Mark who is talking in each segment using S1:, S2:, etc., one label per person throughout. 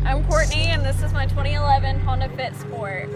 S1: I'm Courtney, and this is my 2011 Honda Fit Sport.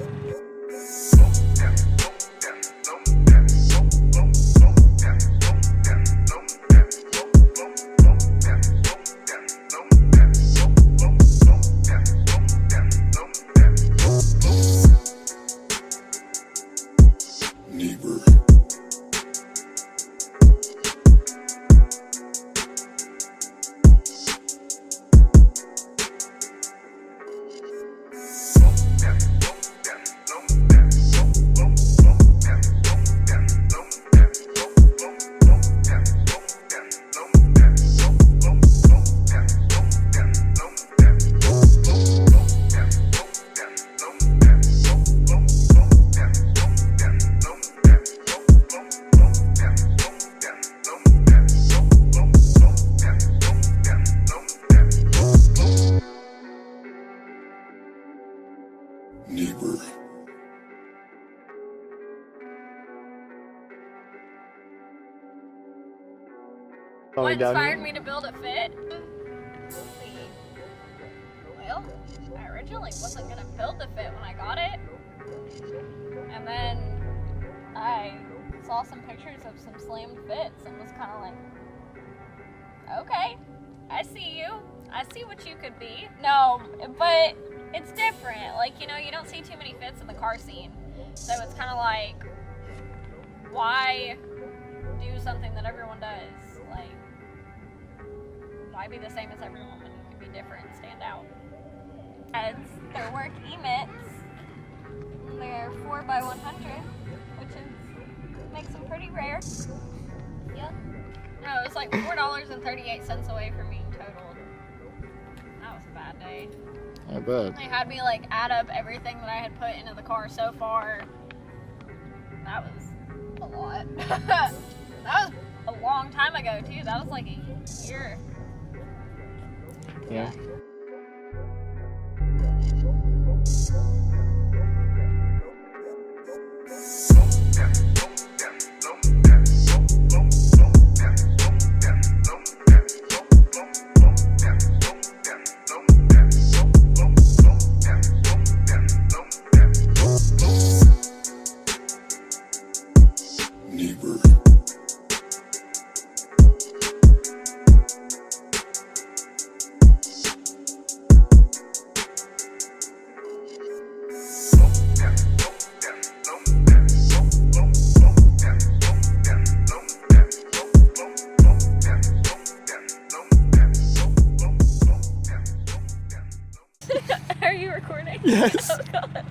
S1: What inspired me to build a Fit? Well, I originally wasn't going to build the Fit when I got it. And then I saw some pictures of some slammed Fits and was kind of like, okay, I see you. I see what you could be. No, but it's different. Like, you know, you don't see too many Fits in the car scene. So it's kind of like, why do something that everyone does? Like, why be the same as everyone when you can be different and stand out? As their work emits, they're 4x100, which makes them pretty rare. Yep. No, it was like $4.38 away from being totaled. That was a bad day.
S2: I bet.
S1: They had me like add up everything that I had put into the car so far. That was a lot. That was a long time ago too. That was like a year.
S2: Yeah.
S1: Are you recording?
S2: Yes.
S1: Oh, God.